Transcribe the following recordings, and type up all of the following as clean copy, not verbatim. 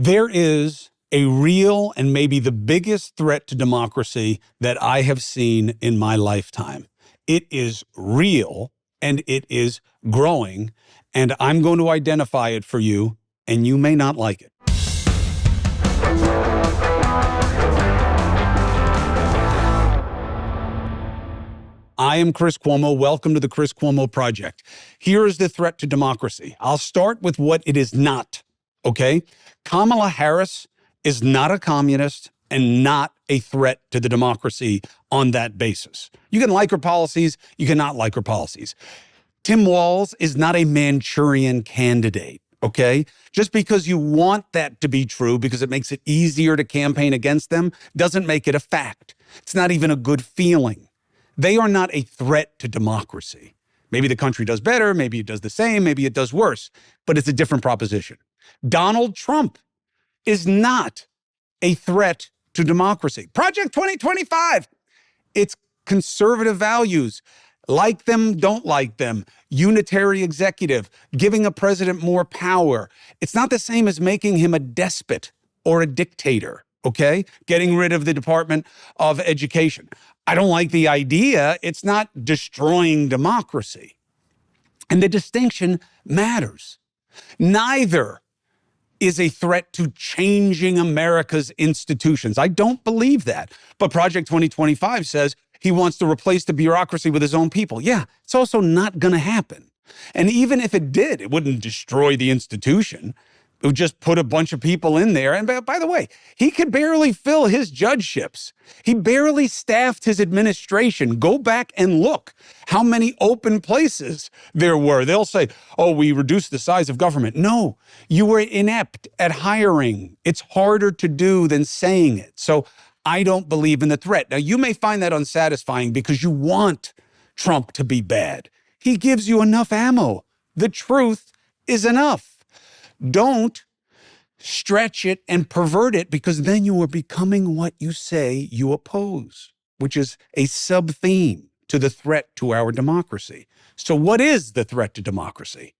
There is a real and maybe the biggest threat to democracy that I have seen in my lifetime. It is real and it is growing, and I'm going to identify it for you, and you may not like it. I am Chris Cuomo. Welcome to the Chris Cuomo Project. Here is the threat to democracy. I'll start with what it is not, okay? Kamala Harris is not a communist and not a threat to the democracy on that basis. You can like her policies, you cannot like her policies. Tim Walz is not a Manchurian candidate, okay? Just because you want that to be true because it makes it easier to campaign against them doesn't make it a fact. It's not even a good feeling. They are not a threat to democracy. Maybe the country does better, maybe it does the same, maybe it does worse, but it's a different proposition. Donald Trump is not a threat to democracy. Project 2025, it's conservative values. Like them, don't like them. Unitary executive, giving a president more power. It's not the same as making him a despot or a dictator, okay? Getting rid of the Department of Education. I don't like the idea. It's not destroying democracy. And the distinction matters. Neither is a threat to changing America's institutions. I don't believe that. But Project 2025 says he wants to replace the bureaucracy with his own people. Yeah, it's also not going to happen. And even if it did, it wouldn't destroy the institution. It would just put a bunch of people in there. And by the way, he could barely fill his judgeships. He barely staffed his administration. Go back and look how many open places there were. They'll say, oh, we reduced the size of government. No, you were inept at hiring. It's harder to do than saying it. So I don't believe in the threat. Now, you may find that unsatisfying because you want Trump to be bad. He gives you enough ammo. The truth is enough. Don't stretch it and pervert it, because then you are becoming what you say you oppose, which is a sub-theme to the threat to our democracy. So what is the threat to democracy?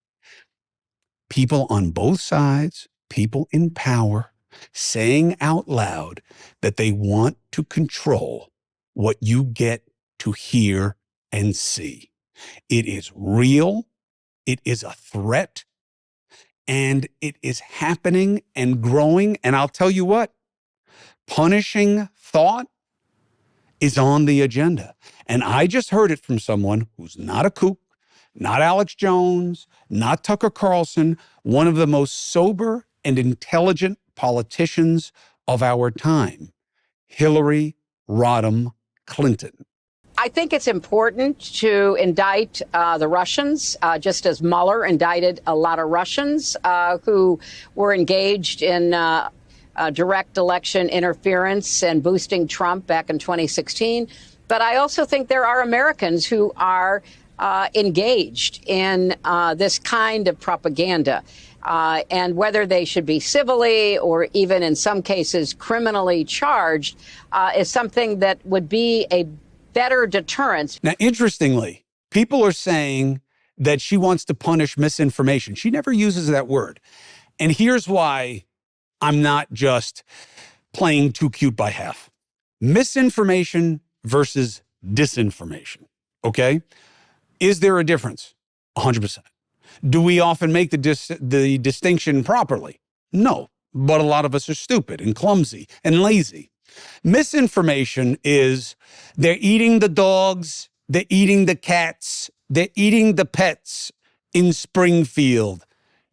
People on both sides, people in power, saying out loud that they want to control what you get to hear and see. It is real. It is a threat. And it is happening and growing. And I'll tell you what, punishing thought is on the agenda. And I just heard it from someone who's not a kook, not Alex Jones, not Tucker Carlson, one of the most sober and intelligent politicians of our time, Hillary Rodham Clinton. I think it's important to indict the Russians, just as Mueller indicted a lot of Russians who were engaged in direct election interference and boosting Trump back in 2016. But I also think there are Americans who are engaged in this kind of propaganda. And whether they should be civilly or even in some cases criminally charged is something that would be a better deterrence. Now, interestingly, people are saying that she wants to punish misinformation. She never uses that word. And here's why I'm not just playing too cute by half. Misinformation versus disinformation, okay? Is there a difference? 100%. Do we often make the distinction properly? No, but a lot of us are stupid and clumsy and lazy. Misinformation is they're eating the dogs, they're eating the cats, they're eating the pets in Springfield.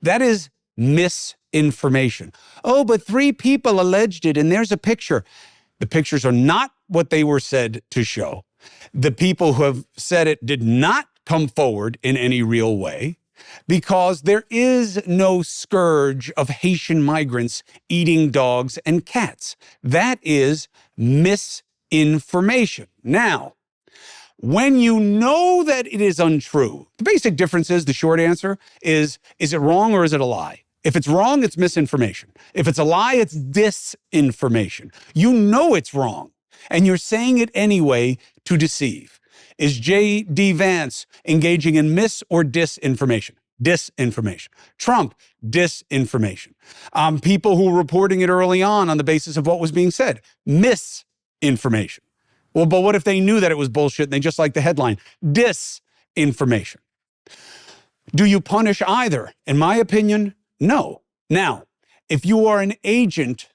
That is misinformation. Oh, but 3 people alleged it, and there's a picture. The pictures are not what they were said to show. The people who have said it did not come forward in any real way, because there is no scourge of Haitian migrants eating dogs and cats. That is misinformation. Now, when you know that it is untrue, the basic difference is, the short answer is it wrong or is it a lie? If it's wrong, it's misinformation. If it's a lie, it's disinformation. You know it's wrong, and you're saying it anyway to deceive. Is J.D. Vance engaging in mis or disinformation? Disinformation. Trump, disinformation. People who were reporting it early on the basis of what was being said, misinformation. Well, but what if they knew that it was bullshit and they just liked the headline? Disinformation. Do you punish either? In my opinion, no. Now, if you are an agent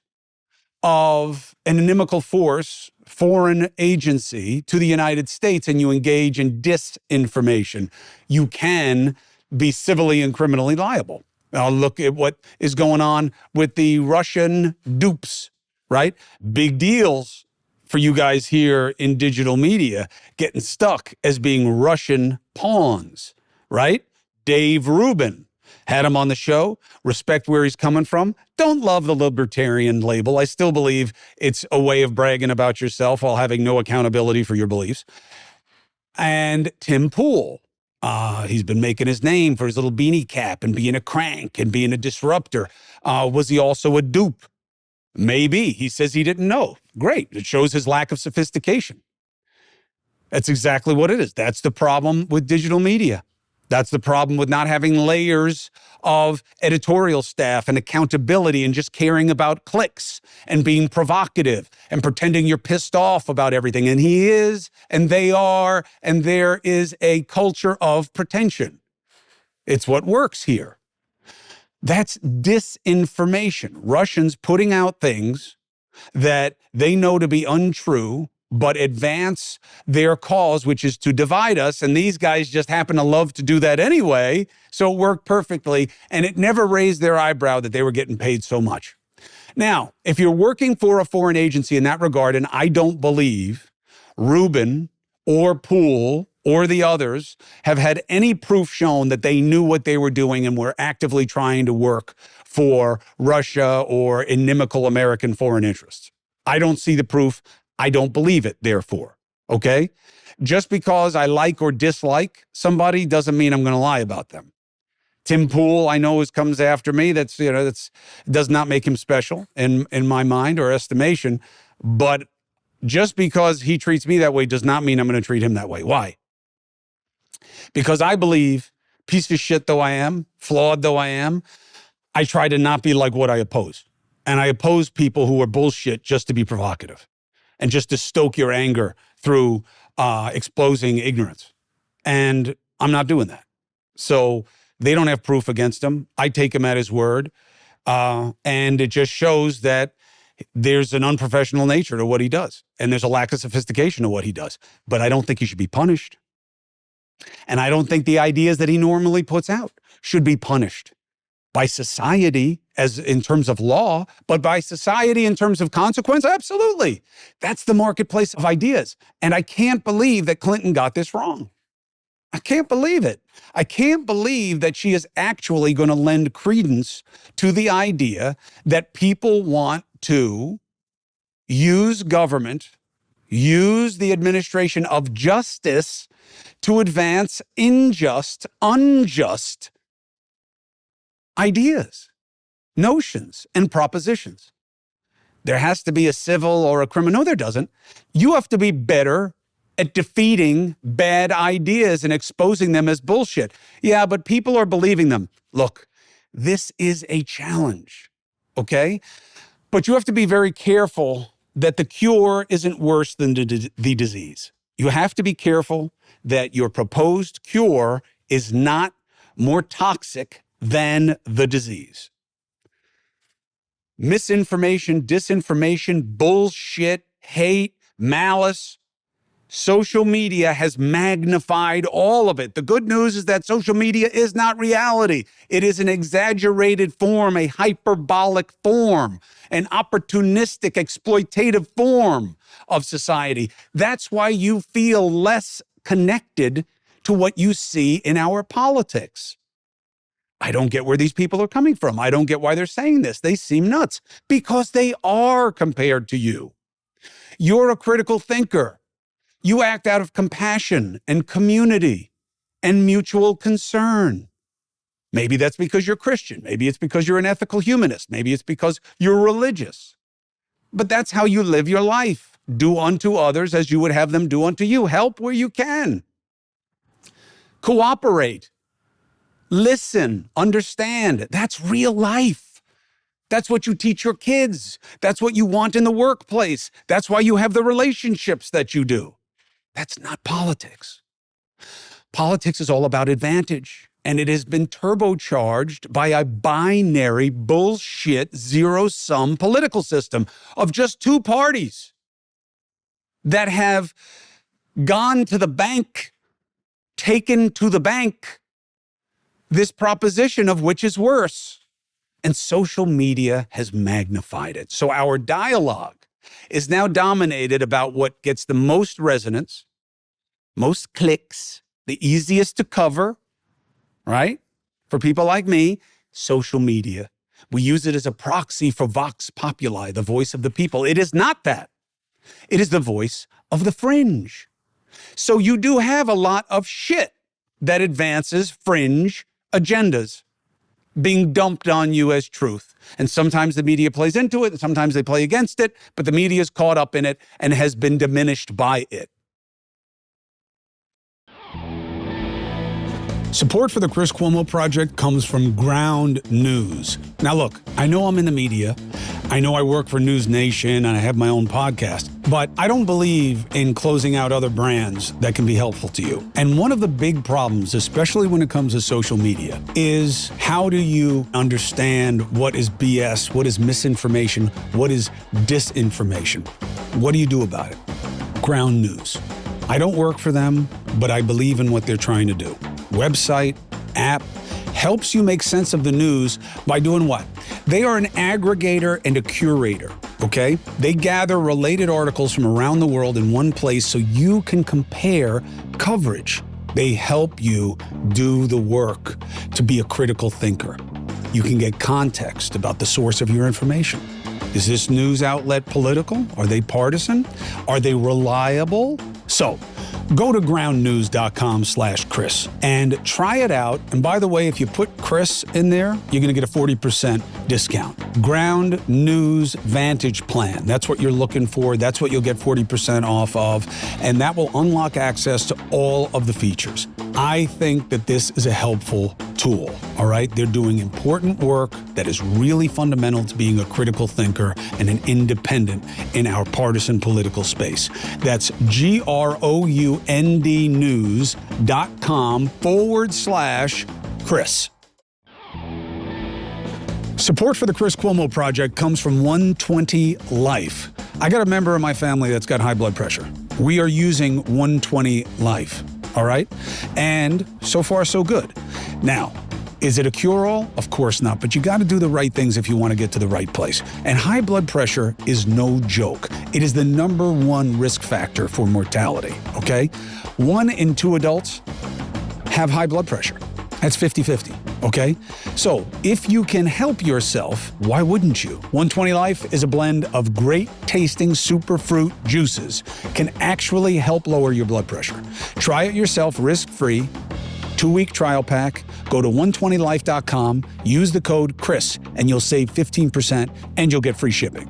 of an inimical force, foreign agency to the United States, and you engage in disinformation, you can be civilly and criminally liable. Now look at what is going on with the Russian dupes, right? Big deals for you guys here in digital media, getting stuck as being Russian pawns, right? Dave Rubin. Had him on the show, respect where he's coming from. Don't love the libertarian label. I still believe it's a way of bragging about yourself while having no accountability for your beliefs. And Tim Pool, he's been making his name for his little beanie cap and being a crank and being a disruptor. Was he also a dupe? Maybe. He says he didn't know. Great. It shows his lack of sophistication. That's exactly what it is. That's the problem with digital media. That's the problem with not having layers of editorial staff and accountability and just caring about clicks and being provocative and pretending you're pissed off about everything. And he is, and they are, and there is a culture of pretension. It's what works here. That's disinformation. Russians putting out things that they know to be untrue, but advance their cause, which is to divide us. And these guys just happen to love to do that anyway. So it worked perfectly. And it never raised their eyebrow that they were getting paid so much. Now, if you're working for a foreign agency in that regard, and I don't believe Rubin or Poole or the others have had any proof shown that they knew what they were doing and were actively trying to work for Russia or inimical American foreign interests. I don't see the proof. I don't believe it, therefore, okay? Just because I like or dislike somebody doesn't mean I'm going to lie about them. Tim Pool, I know, comes after me. That's does not make him special in my mind or estimation. But just because he treats me that way does not mean I'm going to treat him that way. Why? Because I believe, piece of shit though I am, flawed though I am, I try to not be like what I oppose. And I oppose people who are bullshit just to be provocative and just to stoke your anger through exposing ignorance. And I'm not doing that. So they don't have proof against him. I take him at his word. And it just shows that there's an unprofessional nature to what he does. And there's a lack of sophistication to what he does. But I don't think he should be punished. And I don't think the ideas that he normally puts out should be punished by society as in terms of law, but by society in terms of consequence, absolutely. That's the marketplace of ideas. And I can't believe that Clinton got this wrong. I can't believe it. I can't believe that she is actually going to lend credence to the idea that people want to use government, use the administration of justice to advance unjust ideas, notions, and propositions. There has to be a civil or a criminal. No, there doesn't. You have to be better at defeating bad ideas and exposing them as bullshit. Yeah, but people are believing them. Look, this is a challenge, okay? But you have to be very careful that the cure isn't worse than the disease. You have to be careful that your proposed cure is not more toxic than the disease. Misinformation, disinformation, bullshit, hate, malice. Social media has magnified all of it. The good news is that social media is not reality. It is an exaggerated form, a hyperbolic form, an opportunistic, exploitative form of society. That's why you feel less connected to what you see in our politics. I don't get where these people are coming from. I don't get why they're saying this. They seem nuts because they are compared to you. You're a critical thinker. You act out of compassion and community and mutual concern. Maybe that's because you're Christian. Maybe it's because you're an ethical humanist. Maybe it's because you're religious. But that's how you live your life. Do unto others as you would have them do unto you. Help where you can. Cooperate. Listen, understand. That's real life. That's what you teach your kids. That's what you want in the workplace. That's why you have the relationships that you do. That's not politics. Politics is all about advantage, and it has been turbocharged by a binary bullshit zero-sum political system of just two parties that have gone to the bank, taken to the bank, this proposition of which is worse. And social media has magnified it. So our dialogue is now dominated about what gets the most resonance, most clicks, the easiest to cover, right? For people like me, social media. We use it as a proxy for Vox Populi, the voice of the people. It is not that. It is the voice of the fringe. So you do have a lot of shit that advances fringe agendas being dumped on you as truth. And sometimes the media plays into it, and sometimes they play against it, but the media is caught up in it and has been diminished by it. Support for the Chris Cuomo Project comes from Ground News. Now look, I know I'm in the media. I know I work for News Nation and I have my own podcast, but I don't believe in closing out other brands that can be helpful to you. And one of the big problems, especially when it comes to social media, is how do you understand what is BS, what is misinformation, what is disinformation? What do you do about it? Ground News. I don't work for them, but I believe in what they're trying to do. Website, app, helps you make sense of the news by doing what? They are an aggregator and a curator, okay? They gather related articles from around the world in one place so you can compare coverage. They help you do the work to be a critical thinker. You can get context about the source of your information. Is this news outlet political? Are they partisan? Are they reliable? So, go to groundnews.com/Chris and try it out. And by the way, if you put Chris in there, you're going to get a 40% discount. Ground News Vantage Plan. That's what you're looking for. That's what you'll get 40% off of. And that will unlock access to all of the features. I think that this is a helpful tool, all right? They're doing important work that is really fundamental to being a critical thinker and an independent in our partisan political space. That's groundnews.com/Chris. Support for the Chris Cuomo Project comes from 120 Life. I got a member of my family that's got high blood pressure. We are using 120 Life, all right? And so far, so good. Now, is it a cure-all? Of course not, but you got to do the right things if you want to get to the right place. And high blood pressure is no joke. It is the #1 risk factor for mortality, okay? 1 in 2 adults have high blood pressure. That's 50-50, okay? So if you can help yourself, why wouldn't you? 120 Life is a blend of great tasting superfruit juices, can actually help lower your blood pressure. Try it yourself risk-free, 2-week trial pack. Go to 120life.com, use the code Chris, and you'll save 15% and you'll get free shipping.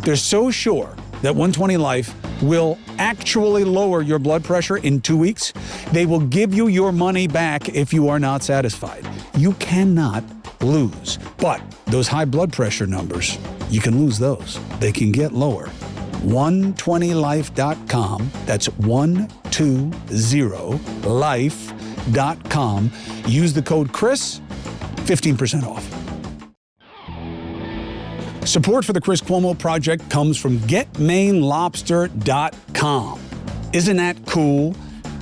They're so sure that 120 Life will actually lower your blood pressure in 2 weeks. They will give you your money back if you are not satisfied. You cannot lose. But those high blood pressure numbers, you can lose those. They can get lower. 120life.com. That's 120life.com. Use the code Chris, 15% off. Support for the Chris Cuomo Project comes from GetMaineLobster.com. Isn't that cool?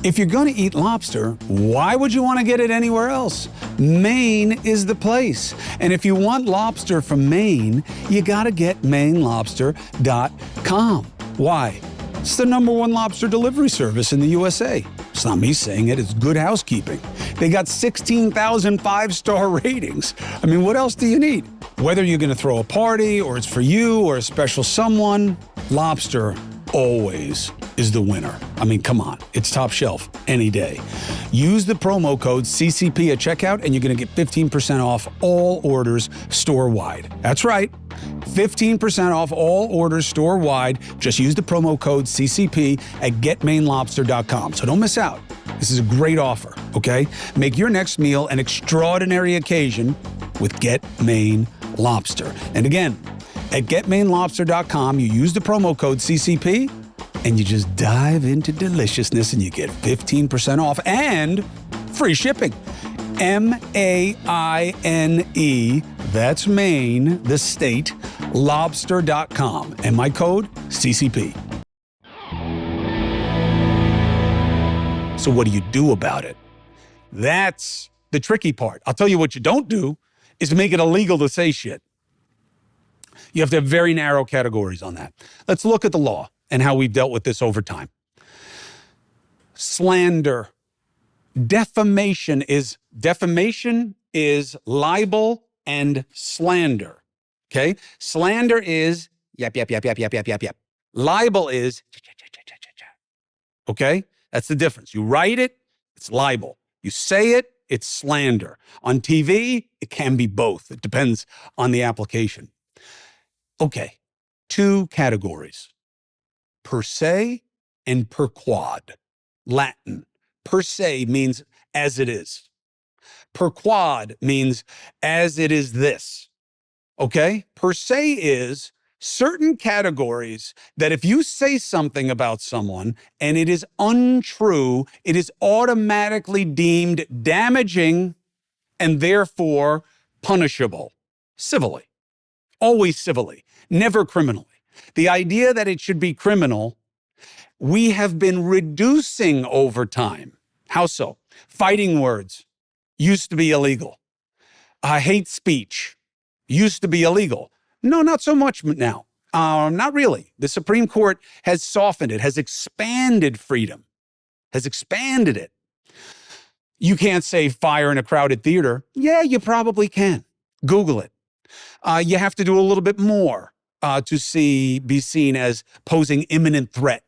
If you're going to eat lobster, why would you want to get it anywhere else? Maine is the place. And if you want lobster from Maine, you got to get MaineLobster.com. Why? It's the #1 lobster delivery service in the USA. It's not me saying it, it's Good Housekeeping. They got 16,000 5-star ratings. I mean, what else do you need? Whether you're going to throw a party or it's for you or a special someone, lobster always is the winner. I mean, come on, it's top shelf any day. Use the promo code CCP at checkout and you're going to get 15% off all orders store-wide. That's right, 15% off all orders store-wide. Just use the promo code CCP at GetMaineLobster.com. So don't miss out. This is a great offer, okay? Make your next meal an extraordinary occasion with Get Maine Lobster. And again, at getmainelobster.com, you use the promo code CCP and you just dive into deliciousness and you get 15% off and free shipping. MAINE, that's Maine, the state, lobster.com. And my code, CCP. So what do you do about it? That's the tricky part. I'll tell you what you don't do is make it illegal to say shit. You have to have very narrow categories on that. Let's look at the law and how we've dealt with this over time. Slander. Defamation is libel and slander. Okay? Slander is yap, yap, yap, yap, yap, yap, yap, yap. Libel is okay? That's the difference. You write it, it's libel. You say it, it's slander. On TV, it can be both. It depends on the application. Okay, 2 categories, per se and per quad. Latin. Per se means as it is. Per quad means as it is this. Okay? Per se is certain categories that if you say something about someone and it is untrue, it is automatically deemed damaging and therefore punishable civilly. Always civilly, never criminally. The idea that it should be criminal, we have been reducing over time. How so? Fighting words used to be illegal. Hate speech used to be illegal. No, not so much now. Not really. The Supreme Court has softened it, has expanded freedom, has expanded it. You can't say fire in a crowded theater. Yeah, you probably can. Google it. You have to do a little bit more to be seen as posing imminent threat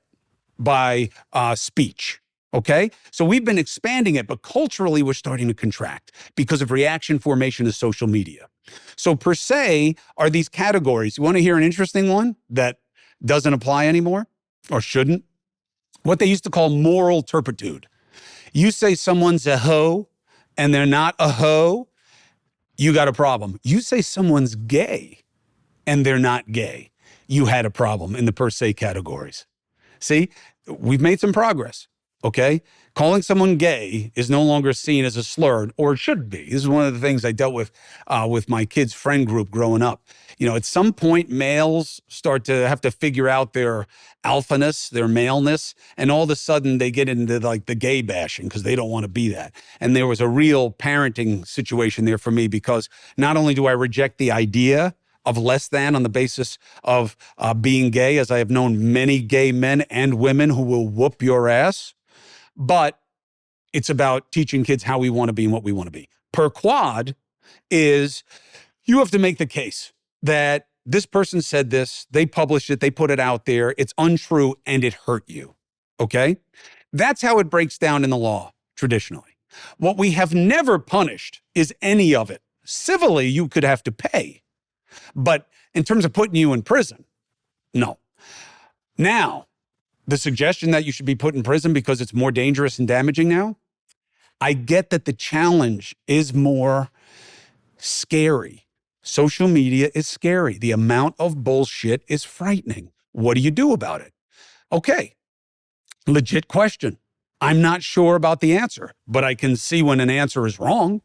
by speech. Okay? So we've been expanding it, but culturally we're starting to contract because of reaction formation to social media. So per se are these categories. You want to hear an interesting one that doesn't apply anymore or shouldn't? What they used to call moral turpitude. You say someone's a hoe and they're not a hoe, you got a problem. You say someone's gay and they're not gay, you had a problem in the per se categories. See, we've made some progress, okay? Calling someone gay is no longer seen as a slur, or it should be. This is one of the things I dealt with my kids' friend group growing up. You know, at some point, males start to have to figure out their alphaness, their maleness, and all of a sudden they get into like the gay bashing because they don't want to be that. And there was a real parenting situation there for me because not only do I reject the idea of less than on the basis of being gay, as I have known many gay men and women who will whoop your ass, but it's about teaching kids how we want to be and what we want to be. Per quad is you have to make the case that this person said this, they published it, they put it out there, it's untrue, and it hurt you, okay? That's how it breaks down in the law traditionally. What we have never punished is any of it. Civilly, you could have to pay. But in terms of putting you in prison, no. Now, the suggestion that you should be put in prison because it's more dangerous and damaging now, I get that the challenge is more scary. Social media is scary. The amount of bullshit is frightening. What do you do about it? Okay, legit question. I'm not sure about the answer, but I can see when an answer is wrong.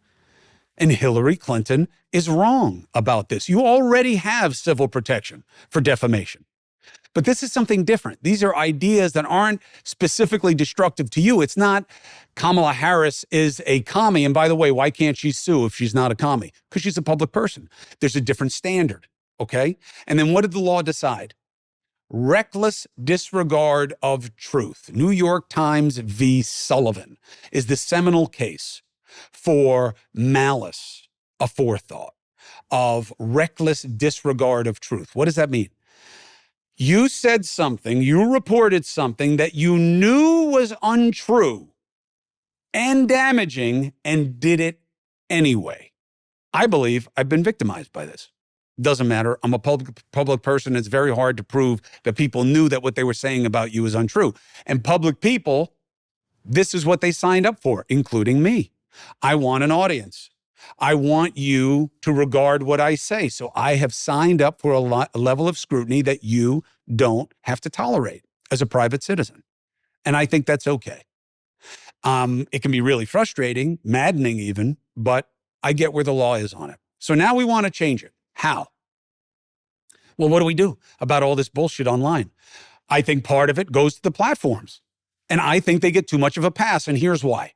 And Hillary Clinton is wrong about this. You already have civil protection for defamation. But this is something different. These are ideas that aren't specifically destructive to you. It's not Kamala Harris is a commie. And by the way, why can't she sue if she's not a commie? Because she's a public person. There's a different standard, okay? And then what did the law decide? Reckless disregard of truth. New York Times v. Sullivan is the seminal case for malice aforethought, of reckless disregard of truth. What does that mean? You said something, you reported something that you knew was untrue and damaging and did it anyway. I believe I've been victimized by this. Doesn't matter. I'm a public person. It's very hard to prove that people knew that what they were saying about you is untrue. And public people This is what they signed up for, including me. I want an audience. I want you to regard what I say. So I have signed up for a level of scrutiny that you don't have to tolerate as a private citizen. And I think that's okay. It can be really frustrating, maddening even, but I get where the law is on it. So now we want to change it. How? Well, what do we do about all this bullshit online? I think part of it goes to the platforms. And I think they get too much of a pass. And here's why.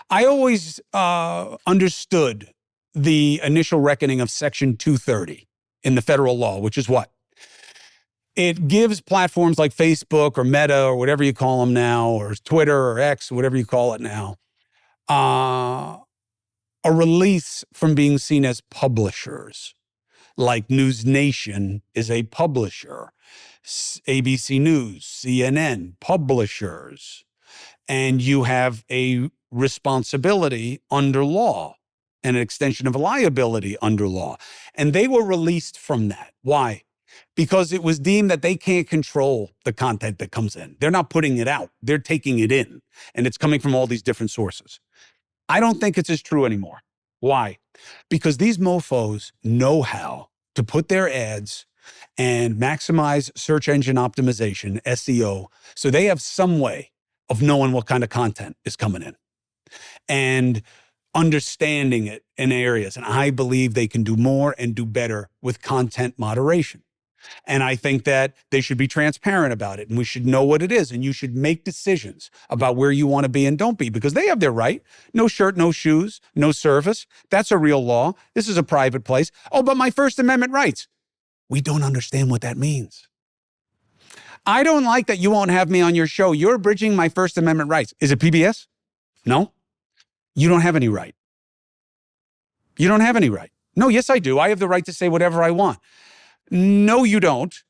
I always understood the initial reckoning of Section 230 in the federal law, which is what? It gives platforms like Facebook or Meta or whatever you call them now, or Twitter or X, whatever you call it now, a release from being seen as publishers. Like News Nation is a publisher, ABC News, CNN, publishers. And you have a responsibility under law and an extension of liability under law. And they were released from that. Why? Because it was deemed that they can't control the content that comes in. They're not putting it out. They're taking it in. And it's coming from all these different sources. I don't think it's as true anymore. Why? Because these mofos know how to put their ads and maximize search engine optimization, SEO, so they have some way of knowing what kind of content is coming in and understanding it in areas. And I believe they can do more and do better with content moderation. And I think that they should be transparent about it, and we should know what it is, and you should make decisions about where you want to be and don't be, because they have their right. No shirt, no shoes, no service. That's a real law. This is a private place. Oh, but my First Amendment rights. We don't understand what that means. I don't like that you won't have me on your show. You're abridging my First Amendment rights. Is it PBS? No. You don't have any right. You don't have any right. No, yes, I do. I have the right to say whatever I want. No, you don't.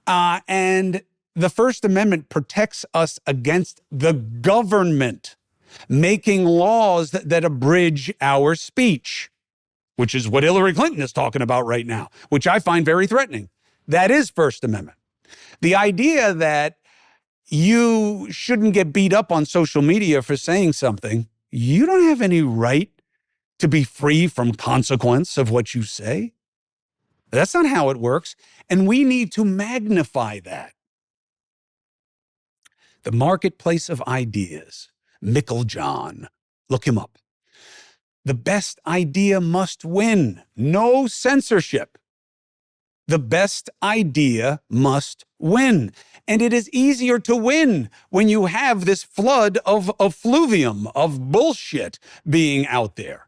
And the First Amendment protects us against the government making laws that abridge our speech, which is what Hillary Clinton is talking about right now, which I find very threatening. That is First Amendment. The idea that you shouldn't get beat up on social media for saying something, you don't have any right to be free from consequence of what you say. That's not how it works. And we need to magnify that. The marketplace of ideas, Mickle John, look him up. The best idea must win. No censorship. The best idea must win. And it is easier to win when you have this flood of effluvium, of bullshit being out there.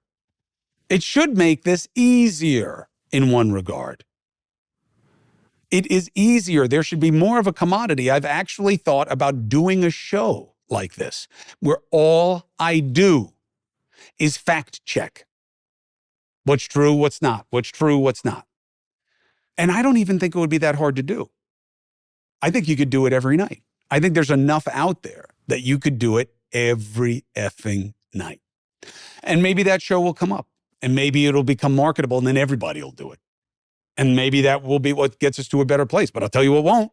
It should make this easier in one regard. It is easier. There should be more of a commodity. I've actually thought about doing a show like this, where all I do is fact check. What's true, what's not, what's true, what's not. And I don't even think it would be that hard to do. I think you could do it every night. I think there's enough out there that you could do it every effing night. And maybe that show will come up, and maybe it'll become marketable, and then everybody will do it. And maybe that will be what gets us to a better place. But I'll tell you what won't.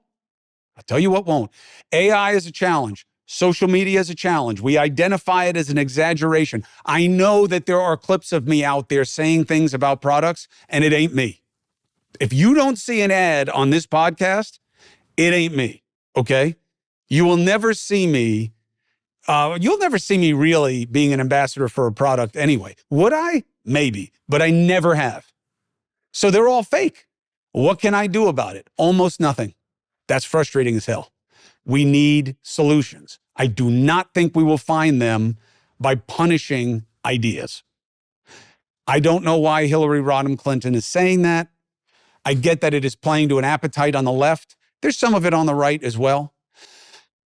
I'll tell you what won't. AI is a challenge. Social media is a challenge. We identify it as an exaggeration. I know that there are clips of me out there saying things about products, and it ain't me. If you don't see an ad on this podcast, it ain't me, okay? You will never see me. You'll never see me really being an ambassador for a product anyway. Would I? Maybe, but I never have. So they're all fake. What can I do about it? Almost nothing. That's frustrating as hell. We need solutions. I do not think we will find them by punishing ideas. I don't know why Hillary Rodham Clinton is saying that. I get that it is playing to an appetite on the left. There's some of it on the right as well.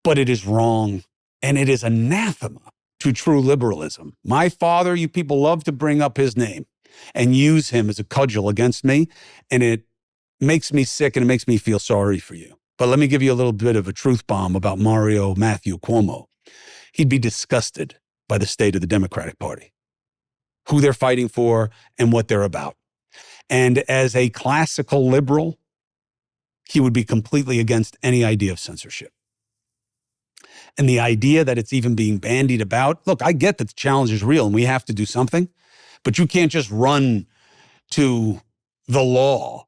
But it is wrong, and it is anathema to true liberalism. My father, you people love to bring up his name and use him as a cudgel against me, and it makes me sick and it makes me feel sorry for you. But let me give you a little bit of a truth bomb about Mario Matthew Cuomo. He'd be disgusted by the state of the Democratic Party, who they're fighting for and what they're about. And as a classical liberal, he would be completely against any idea of censorship. And the idea that it's even being bandied about, look, I get that the challenge is real and we have to do something, but you can't just run to the law.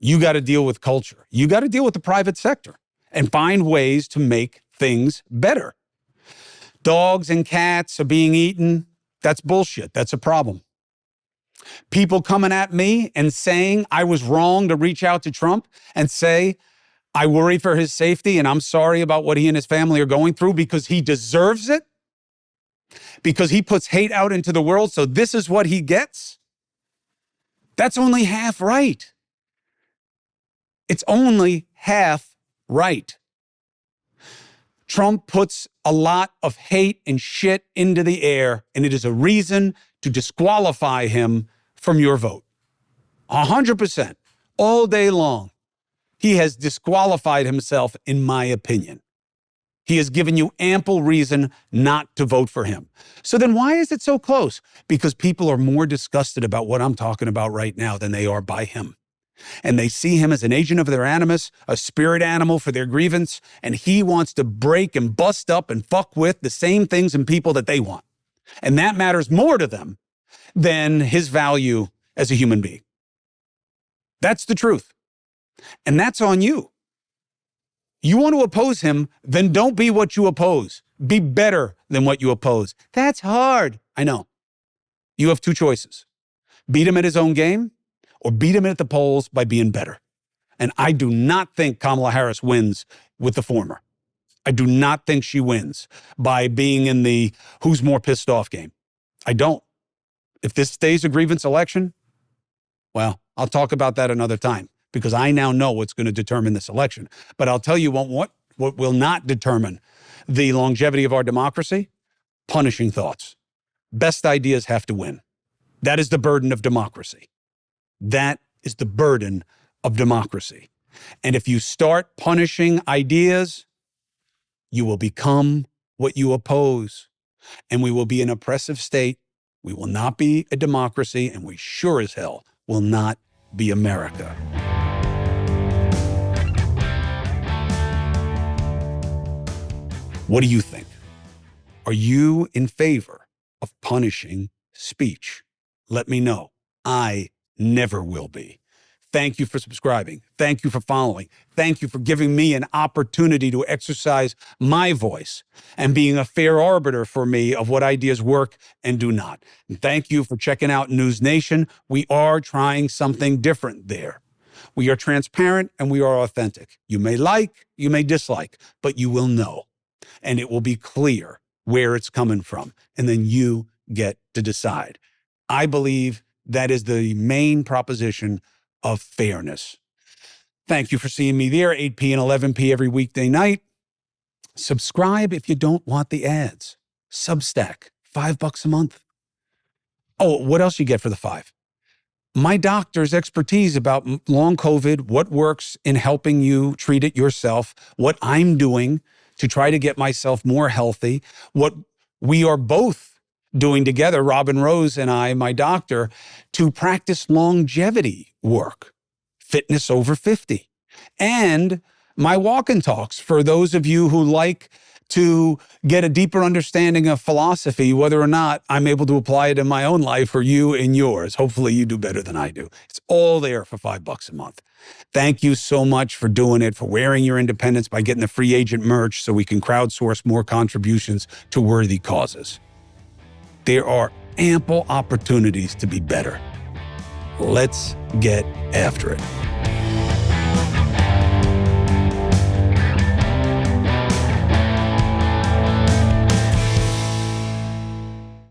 You got to deal with culture. You got to deal with the private sector and find ways to make things better. Dogs and cats are being eaten. That's bullshit. That's a problem. People coming at me and saying I was wrong to reach out to Trump and say, I worry for his safety and I'm sorry about what he and his family are going through because he deserves it, because he puts hate out into the world, so this is what he gets. That's only half right. It's only half right. Trump puts a lot of hate and shit into the air, and it is a reason to disqualify him from your vote. 100%, all day long. He has disqualified himself, in my opinion. He has given you ample reason not to vote for him. So then why is it so close? Because people are more disgusted about what I'm talking about right now than they are by him. And they see him as an agent of their animus, a spirit animal for their grievance, and he wants to break and bust up and fuck with the same things and people that they want. And that matters more to them than his value as a human being. That's the truth. And that's on you. You want to oppose him, then don't be what you oppose. Be better than what you oppose. That's hard. I know. You have two choices. Beat him at his own game or beat him at the polls by being better. And I do not think Kamala Harris wins with the former. I do not think she wins by being in the who's more pissed off game. I don't. If this stays a grievance election, well, I'll talk about that another time because I now know what's going to determine this election. But I'll tell you what will not determine the longevity of our democracy: punishing thoughts. Best ideas have to win. That is the burden of democracy. That is the burden of democracy. And if you start punishing ideas, you will become what you oppose. And we will be an oppressive state. We will not be a democracy, and we sure as hell will not be America. What do you think? Are you in favor of punishing speech? Let me know. I never will be. Thank you for subscribing. Thank you for following. Thank you for giving me an opportunity to exercise my voice and being a fair arbiter for me of what ideas work and do not. And thank you for checking out News Nation. We are trying something different there. We are transparent and we are authentic. You may like, you may dislike, but you will know. And it will be clear where it's coming from. And then you get to decide. I believe that is the main proposition of fairness. Thank you for seeing me there, 8 p and 11 p every weekday night. Subscribe if you don't want the ads. Substack, $5 a month. Oh, what else you get for the $5? My doctor's expertise about long COVID, what works in helping you treat it yourself, what I'm doing to try to get myself more healthy, what we are both doing together, Robin Rose and I, my doctor, to practice longevity work, fitness over 50, and my walk and talks for those of you who like to get a deeper understanding of philosophy, whether or not I'm able to apply it in my own life or you in yours. Hopefully you do better than I do. It's all there for $5 a month. Thank you so much for doing it, for wearing your independence by getting the free agent merch so we can crowdsource more contributions to worthy causes. There are ample opportunities to be better. Let's get after it.